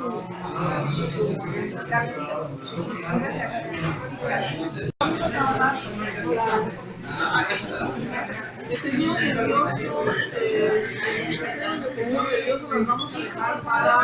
a trabajar el tejido nervioso, el tejido nervioso nos vamos a dejar para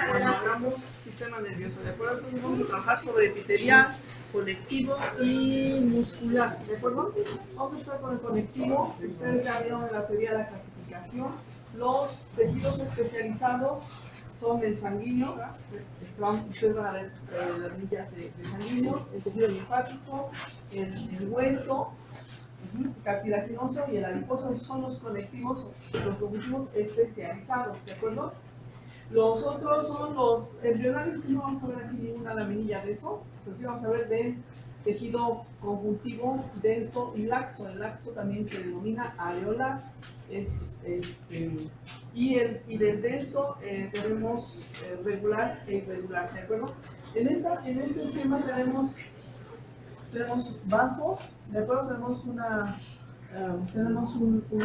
cuando hagamos sistema nervioso, ¿de acuerdo? Entonces vamos a trabajar sobre epitelial, conectivo y muscular, ¿de acuerdo? Vamos a estar con el conectivo. Ustedes ya vieron en la teoría de la clasificación. Los tejidos especializados son el sanguíneo, ustedes van a ver las millas de sanguíneo, el tejido linfático, el hueso, cartilaginoso y el adiposo. Son los conectivos especializados, ¿de acuerdo? Los otros son los embrionarios, que no vamos a ver aquí ninguna laminilla de eso, pero sí vamos a ver del tejido conjuntivo denso y laxo. El laxo también se denomina areolar. Y del denso tenemos regular e irregular, ¿de acuerdo? En este esquema tenemos vasos, ¿de acuerdo? Tenemos una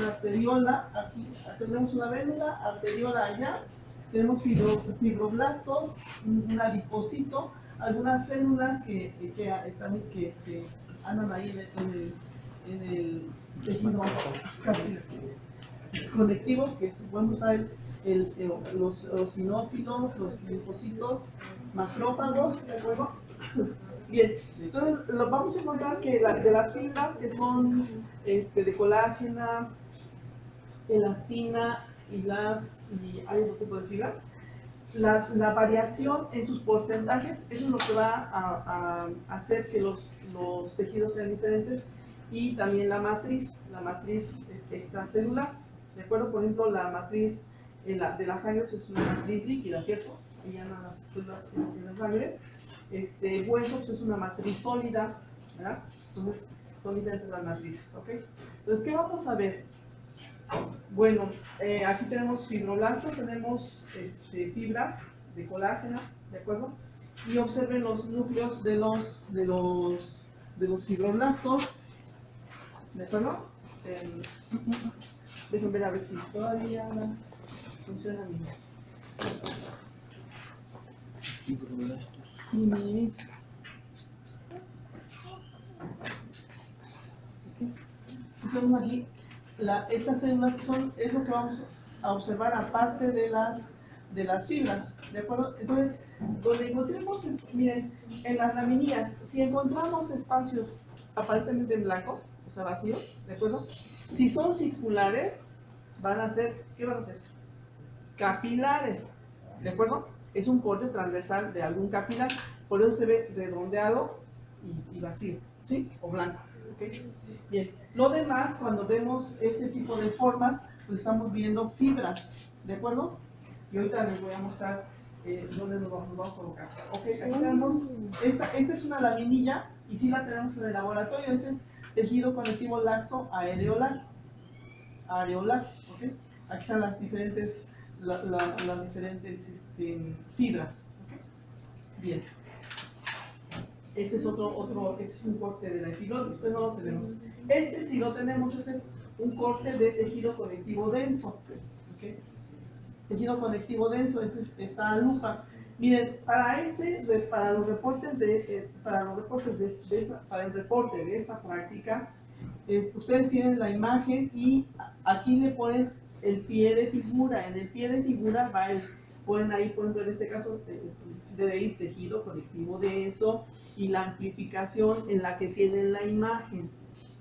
arteriola aquí, tenemos una vénula, arteriola allá, tenemos fibroblastos, un adipocito, algunas células que andan ahí en el tejido conectivo, que podemos usar los eosinófilos, los linfocitos, macrófagos, ¿de acuerdo? Bien, entonces vamos a encontrar que de las fibras que son de colágena, elastina y hay otro tipo de fibras, la variación en sus porcentajes, eso es lo que va a hacer que los tejidos sean diferentes, y también la matriz extracelular, ¿de acuerdo? Por ejemplo, la matriz de la sangre pues es una matriz líquida, ¿cierto? Ahí llaman las células en la sangre. Hueso pues es una matriz sólida, ¿verdad? Entonces son diferentes las matrices, ¿ok? Entonces, ¿qué vamos a ver? Bueno, aquí tenemos fibroblastos, tenemos fibras de colágeno, ¿de acuerdo? Y observen los núcleos de los fibroblastos, ¿de acuerdo? Déjenme ver a ver si todavía funciona bien. Fibroblastos. Y tenemos aquí estas células es lo que vamos a observar aparte de las fibras, ¿de acuerdo? Entonces, donde encontremos, miren, en las laminillas, si encontramos espacios aparentemente en blanco, o sea, vacíos, ¿de acuerdo? Si son circulares, ¿qué van a ser? Capilares, ¿de acuerdo? Es un corte transversal de algún capilar, por eso se ve redondeado y vacío, ¿sí? O blanco, ¿ok? Bien, lo demás, cuando vemos este tipo de formas, pues estamos viendo fibras, ¿de acuerdo? Y ahorita les voy a mostrar dónde nos vamos a ubicar. Ok, aquí tenemos, esta es una laminilla, y sí la tenemos en el laboratorio. Este es tejido conectivo laxo areolar, ¿ok? Aquí están las diferentes fibras, ¿ok? Bien. Este es este es un corte de la epiglottis, después no lo tenemos. Este sí lo tenemos, este es un corte de tejido conectivo denso, ¿ok? Tejido conectivo denso, está a lupa. Miren, para el reporte de esta práctica, ustedes tienen la imagen y aquí le ponen el pie de figura. En el pie de figura ponen ahí, por ejemplo, en este caso debe ir tejido conectivo denso y la amplificación en la que tienen la imagen,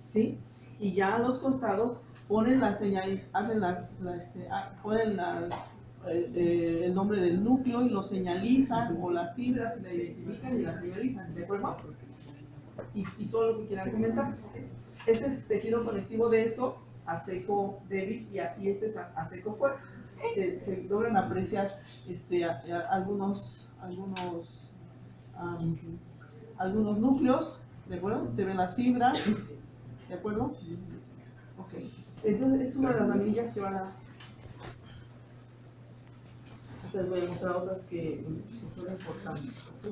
¿sí? Y ya a los costados ponen las señales, ponen el nombre del núcleo y lo señalizan, o las fibras, y la identifican y la señalizan, ¿de acuerdo? Y todo lo que quieran comentar. Este es tejido conectivo denso, a seco débil, y este es a seco fuerte. Se logran apreciar algunos núcleos, ¿de acuerdo? Se ven las fibras, ¿de acuerdo? Ok. Entonces, es una de las laminillas que van a... Les voy a mostrar otras que son importantes, ¿ok?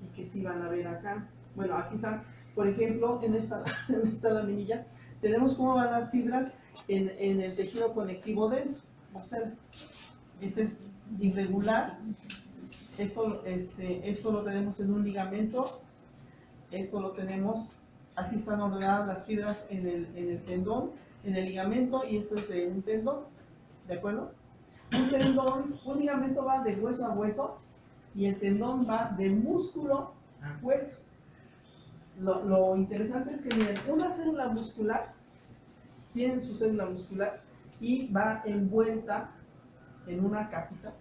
Y que sí van a ver acá. Bueno, aquí están, por ejemplo, en esta laminilla, tenemos cómo van las fibras en el tejido conectivo denso. Observen, este es irregular, esto lo tenemos en un ligamento, esto lo tenemos, así están ordenadas las fibras en el tendón, en el ligamento, y esto es de un tendón, ¿de acuerdo? Un ligamento va de hueso a hueso, y el tendón va de músculo a hueso. Lo interesante es que miren, una célula muscular tiene su célula muscular y va envuelta en una capita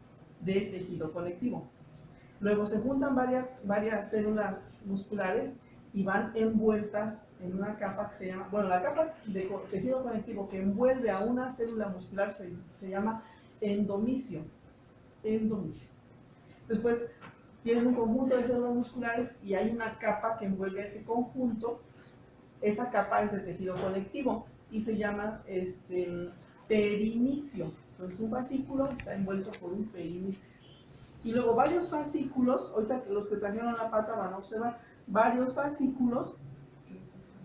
de tejido conectivo. Luego se juntan varias células musculares y van envueltas en una capa que se llama, bueno, la capa de tejido conectivo que envuelve a una célula muscular se llama endomisio. Endomisio. Después tienen un conjunto de células musculares y hay una capa que envuelve a ese conjunto. Esa capa es de tejido conectivo y se llama perimisio. Entonces un fascículo está envuelto por un perimisio. Y luego varios fascículos, ahorita los que trajeron la pata van a observar, varios fascículos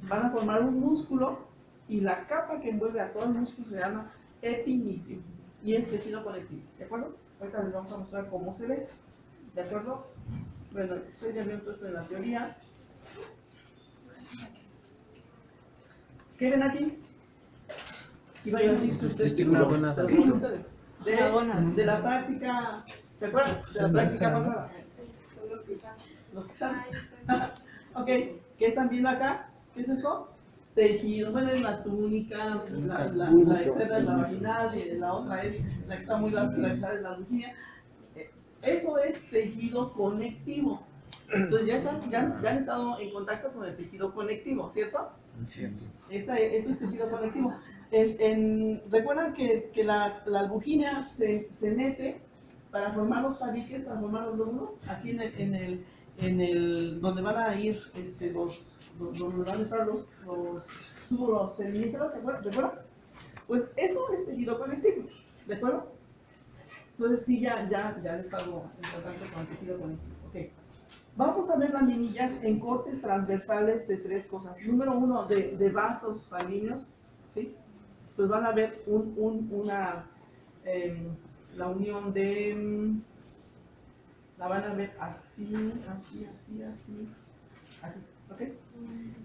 van a formar un músculo y la capa que envuelve a todo el músculo se llama epimisio y es tejido conectivo, ¿de acuerdo? Ahorita les vamos a mostrar cómo se ve, ¿de acuerdo? Bueno, ustedes ya vieron todo esto en la teoría. ¿Qué ven aquí? Iba yo a decir sus testículos, ustedes, de la práctica, ¿se acuerdan? De la práctica pasada. Los que salen. Ok, ¿qué están viendo acá? ¿Qué es eso? Tejido, bueno, es la túnica, la externa es la vaginal, y la otra es la que está muy vascularizada, es la lujinia. Eso es tejido conectivo. Entonces ya han estado en contacto con el tejido conectivo, ¿cierto? Cierto. Esto es tejido conectivo. Recuerdan que la albuginia se mete para formar los tabiques, para formar los lóbulos, aquí en el donde van a ir donde van a estar los túbulos seminíferos, ¿se acuerdan? Pues eso es tejido conectivo, ¿de acuerdo? Entonces sí, ya han estado en contacto con el tejido conectivo. Okay. Vamos a ver laminillas en cortes transversales de tres cosas. Número uno, de vasos sanguíneos, ¿sí? Entonces van a ver la unión de, la van a ver así, ¿ok?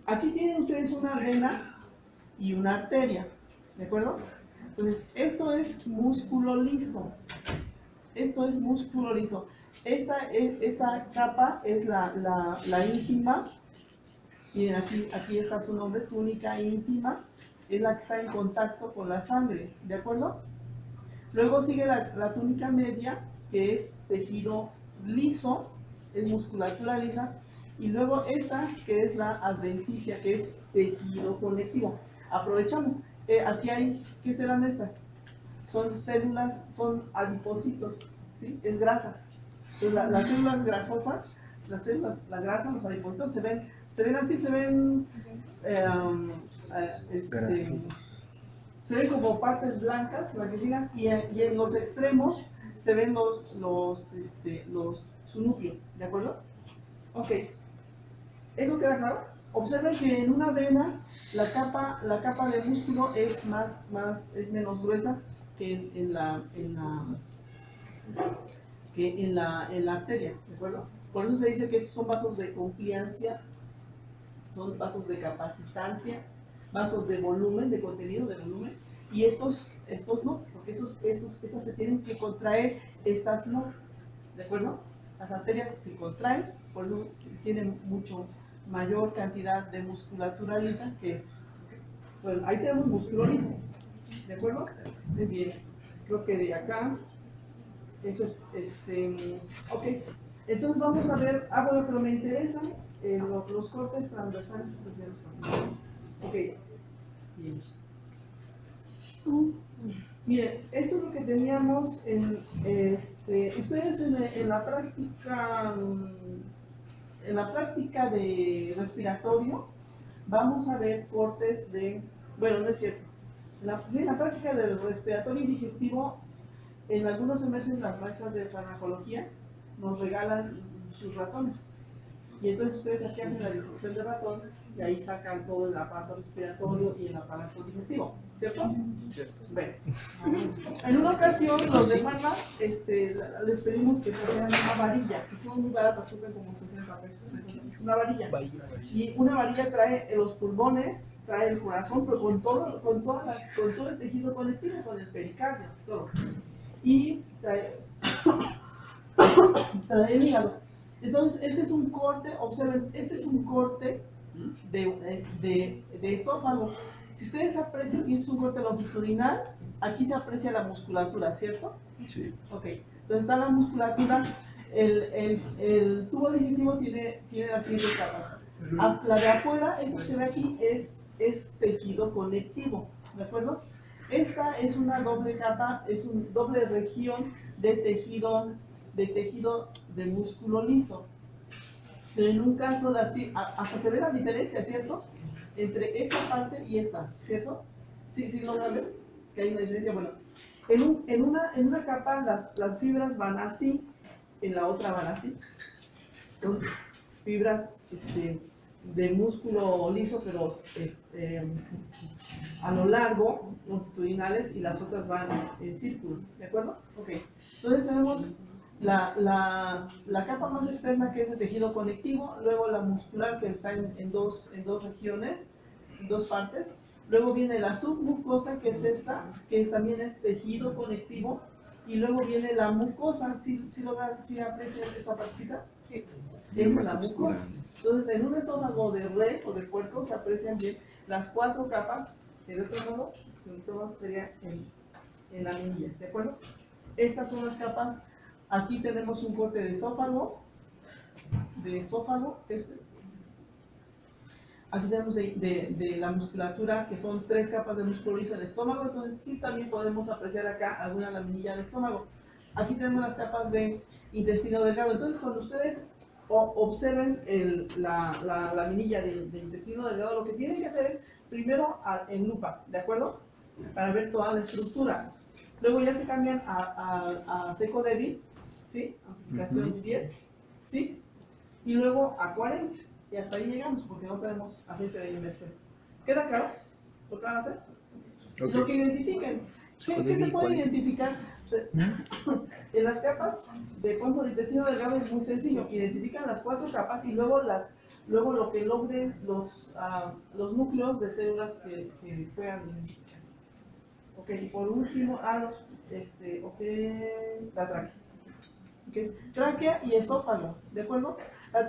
Aquí tienen ustedes una vena y una arteria, ¿de acuerdo? Entonces, esto es músculo liso. Esto es músculo liso. Esta capa es la íntima. Miren, aquí está su nombre, túnica íntima. Es la que está en contacto con la sangre, ¿de acuerdo? Luego sigue la túnica media, que es tejido liso, es musculatura lisa. Y luego esta, que es la adventicia, que es tejido conectivo. Aprovechamos. Aquí hay, ¿qué serán estas? Son células, son adipocitos, ¿sí? Es grasa. Entonces, las células grasosas, la grasa, los adipocitos, se ven así, se ven como partes blancas, blanquecinas, y en los extremos se ven su núcleo, ¿de acuerdo? Ok, ¿eso queda claro? Observen que en una vena la capa de músculo es menos gruesa que en la arteria, ¿de acuerdo? Por eso se dice que estos son vasos de compliancia, son vasos de capacitancia, vasos de volumen, de contenido, de volumen, y estos no, porque estas se tienen que contraer, estas no, ¿de acuerdo? Las arterias se contraen, por eso tienen mucho mayor cantidad de musculatura lisa que estos. Bueno, ahí tenemos músculo liso, ¿de acuerdo? Muy bien, creo que de acá, eso es, ok. Entonces vamos a ver, bueno, pero me interesan los cortes transversales. Ok, bien. Miren, esto es lo que teníamos ustedes en la práctica de respiratorio, vamos a ver cortes bueno, no es cierto, en la práctica del respiratorio y digestivo, en algunos semestres las maestras de farmacología nos regalan sus ratones, y entonces ustedes aquí hacen la disección de ratón de ahí sacan todo el aparato respiratorio y el aparato digestivo, ¿cierto? Cierto. Bueno, en una ocasión los de Magma les pedimos que trajeran una varilla, que son muy baratas, cuestan como 60 pesos, una varilla. Y una varilla trae los pulmones, trae el corazón, pero con todo el tejido conectivo, con el pericardio, todo. Y trae el hígado. Entonces, este es un corte, observen, este es un corte de esófago. Si ustedes aprecian, y es un corte longitudinal, aquí se aprecia la musculatura, ¿cierto? Sí. Ok, entonces está la musculatura, el tubo digestivo tiene las siguientes capas. La de afuera, esto que se ve aquí, es tejido conectivo, ¿de acuerdo? Esta es una doble capa, es una doble región de tejido de músculo liso. Pero en un caso, hasta se ve la diferencia, ¿cierto? Entre esta parte y esta, ¿cierto? ¿Sí lo van a ver? Que hay una diferencia. Bueno, en una capa las fibras van así, en la otra van así. Son fibras de músculo liso, pero a lo largo, longitudinales, y las otras van en círculo, ¿de acuerdo? Ok, entonces tenemos la capa más externa, que es el tejido conectivo, luego la muscular, que está en dos regiones, en dos partes, luego viene la submucosa, que es esta, que también es tejido conectivo, y luego viene la mucosa. ¿Sí aprecian esta partecita? Sí. Esa es la mucosa. Entonces, en un esófago de res o de puerco se aprecian bien las cuatro capas, que de otro modo, el esófago sería en laminillas, ¿de acuerdo? Estas son las capas. Aquí tenemos un corte de esófago, Aquí tenemos de la musculatura, que son 3 capas de músculo liso en el estómago. Entonces sí, también podemos apreciar acá alguna laminilla del estómago. Aquí tenemos las capas de intestino delgado. Entonces, cuando ustedes observen la laminilla de intestino delgado, lo que tienen que hacer es primero en lupa, ¿de acuerdo? Para ver toda la estructura. Luego ya se cambian a seco débil, ¿sí? Amplificación 10, ¿sí? Y luego a 40. Y hasta ahí llegamos, porque no tenemos aceite de inmersión. ¿Queda claro lo que van a hacer? Okay. Lo que identifiquen. ¿Qué se puede identificar? O sea, en las capas de intestino delgado es muy sencillo. Identifican las 4 capas y luego lo que logren los núcleos de células que puedan identificar. Ok, y por último, la tráquea. Okay. Tráquea y esófago, ¿de acuerdo? La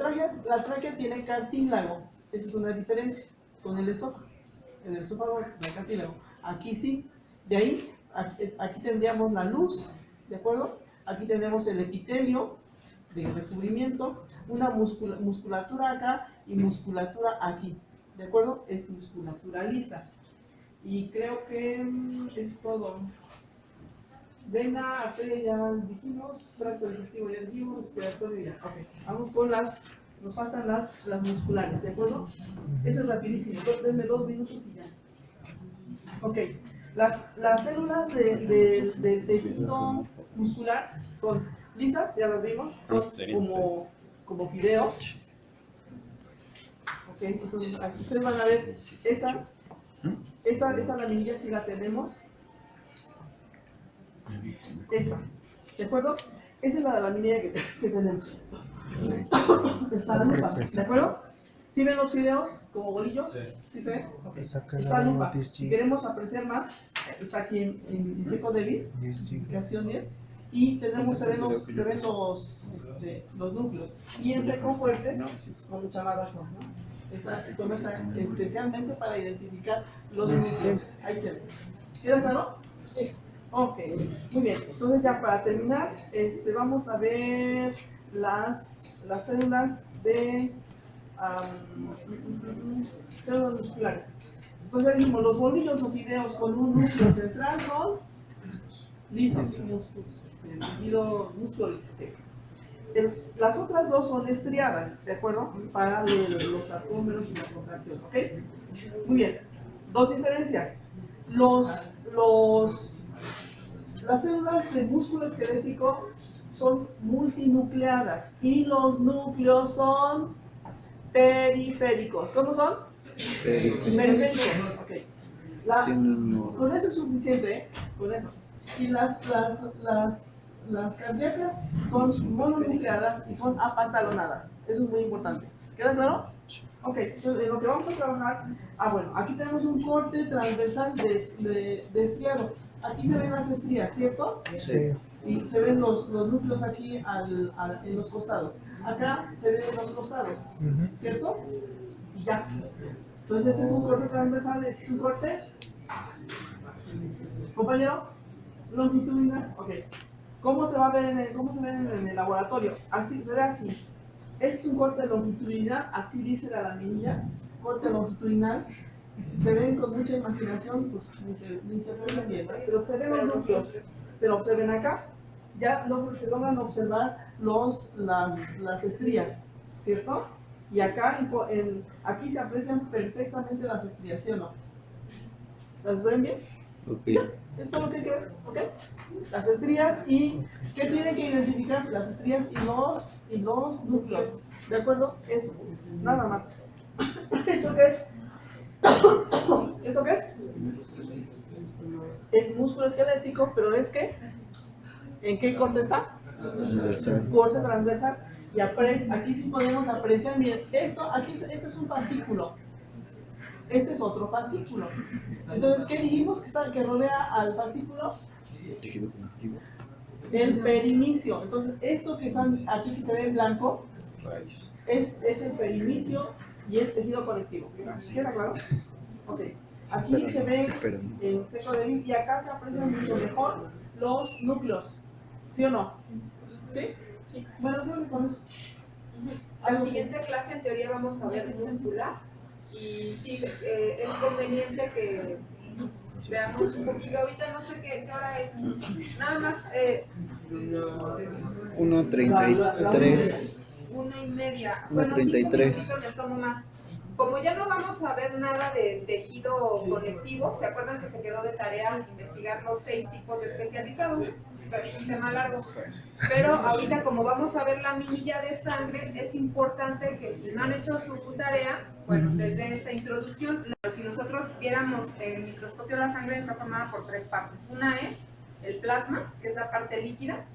tráquea tiene cartílago, esa es una diferencia con el esófago. En el esófago no hay cartílago, aquí sí. De ahí, aquí tendríamos la luz, ¿de acuerdo? Aquí tenemos el epitelio de recubrimiento, una musculatura acá y musculatura aquí, ¿de acuerdo? Es musculatura lisa. Y creo que es todo. Vena, arteria ya dijimos, tracto digestivo ya dijimos, respiratorio ya. Ok, vamos con nos faltan las musculares, ¿de acuerdo? Eso es rapidísimo, denme 2 minutos y ya. Ok, las células del tejido muscular son lisas, ya las vimos, son como fideos. Ok, entonces aquí ustedes van a ver esta laminilla sí la tenemos. Esta, ¿de acuerdo? Esa es la laminilla que tenemos. Está la lupa, ¿de acuerdo? ¿Sí ven los fideos como bolillos? ¿Sí se ven? Okay. Está la lupa. Si queremos apreciar más, está aquí en seco débil, clasificación 10. Y se ven los núcleos. Y en seco fuerte, con mucha más razón, ¿no? Está especialmente para identificar los núcleos. Ahí se ve. ¿Queda claro? Ok, muy bien. Entonces ya para terminar, vamos a ver las células de células musculares. Entonces ya dijimos, los bolillos o fideos con un núcleo central son lisos, músculo liso. Las otras dos son estriadas, ¿de acuerdo? Para los sarcómeros y la contracción, ¿ok? Muy bien. 2 diferencias. Las células de músculo esquelético son multinucleadas y los núcleos son periféricos. ¿Cómo son? Periférico. Okay. Tiene un nodo. Con eso es suficiente, ¿eh? Con eso. Y las cardíacas son mononucleadas y son apantalonadas. Eso es muy importante. ¿Queda claro? Ok, entonces en lo que vamos a trabajar, bueno, aquí tenemos un corte transversal de estriado. Aquí se ven las estrías, ¿cierto? Sí. Y se ven los núcleos aquí en los costados. Acá se ven en los costados, ¿cierto? Y ya. Entonces este es un corte transversal, este es un corte. Compañero, longitudinal, ok. ¿Cómo se va a ver en el laboratorio? Así, se ve así. Este es un corte longitudinal, así dice la laminilla, corte longitudinal. Y si se ven con mucha imaginación, pues ni se ven bien, ¿no? Pero se ven los núcleos. Pero observen acá, ya se logran observar las estrías, ¿cierto? Y acá, aquí se aprecian perfectamente las estrías, ¿sí o no? ¿Las ven bien? Ok. Esto lo tiene que ver, ¿ok? Las estrías y ¿qué tienen que identificar? Las estrías y los núcleos, ¿de acuerdo? Eso, nada más. ¿Esto qué es? ¿Esto qué es? Es músculo esquelético, pero es que, ¿en qué corte está? Transversal. Corte transversal. Y aquí sí podemos apreciar bien. Esto es un fascículo. Este es otro fascículo. Entonces, ¿qué dijimos que rodea al fascículo? Tejido conectivo. El perinicio. Entonces, esto que están aquí que se ve en blanco Rayos. es el perinicio y es tejido conectivo. Sí. ¿Queda claro? Ok. Sí, Aquí pero se no, ve sí, pero no. en seco de y acá se aprecian mucho mejor los núcleos. ¿Sí o no? ¿Sí? Bueno, creo que con eso. La siguiente clase en teoría vamos a ver muscular y sí, es conveniente que veamos un poquito, ahorita no sé qué hora es, nada más 1:33. 1:30. 1:33. Bueno, 5 minutitos les tomo más. Como ya no vamos a ver nada de tejido conectivo, ¿se acuerdan que se quedó de tarea investigar los 6 tipos de especializado? Pero es un tema largo. Pero ahorita como vamos a ver la minilla de sangre, es importante que si no han hecho su tarea, bueno, desde esta introducción, si nosotros viéramos el microscopio de la sangre, está formada por 3 partes. Una es el plasma, que es la parte líquida.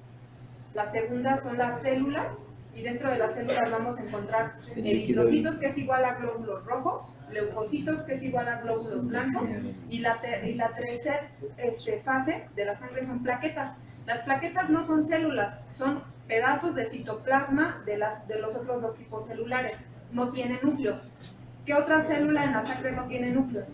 La segunda son las células, y dentro de las células vamos a encontrar eritrocitos, que es igual a glóbulos rojos, leucocitos, que es igual a glóbulos blancos, y la tercera fase de la sangre son plaquetas. Las plaquetas no son células, son pedazos de citoplasma de los otros 2 tipos celulares, no tienen núcleo. ¿Qué otra célula en la sangre no tiene núcleo?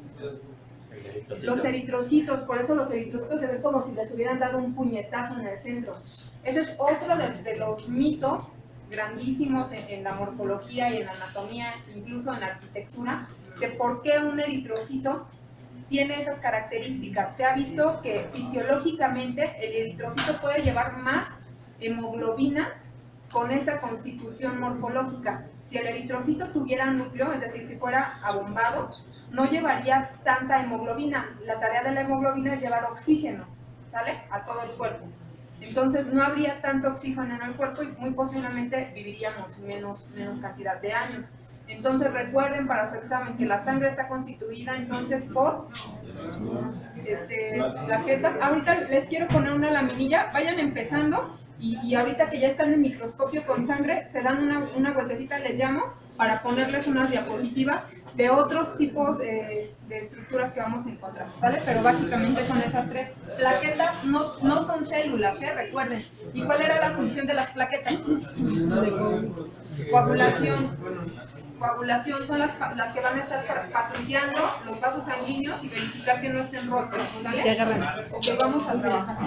Los eritrocitos, por eso los eritrocitos se ven como si les hubieran dado un puñetazo en el centro. Ese es otro de los mitos grandísimos en la morfología y en la anatomía, incluso en la arquitectura, de por qué un eritrocito tiene esas características. Se ha visto que fisiológicamente el eritrocito puede llevar más hemoglobina con esa constitución morfológica. Si el eritrocito tuviera núcleo, es decir, si fuera abombado, no llevaría tanta hemoglobina. La tarea de la hemoglobina es llevar oxígeno, ¿sale? A todo el cuerpo. Entonces no habría tanto oxígeno en el cuerpo y muy posiblemente viviríamos menos cantidad de años. Entonces recuerden para su examen que la sangre está constituida entonces por plaquetas. Ahorita les quiero poner una laminilla, vayan empezando y ahorita que ya están en microscopio con sangre, se dan una vueltecita, les llamo, para ponerles unas diapositivas de otros tipos de estructuras que vamos a encontrar, ¿vale? Pero básicamente son esas 3. Plaquetas no son células, recuerden. ¿Y cuál era la función de las plaquetas? Coagulación. Coagulación son las que van a estar patrullando los vasos sanguíneos y verificar que no estén rotos, ¿vale? Se agarran. Ok, vamos a trabajar.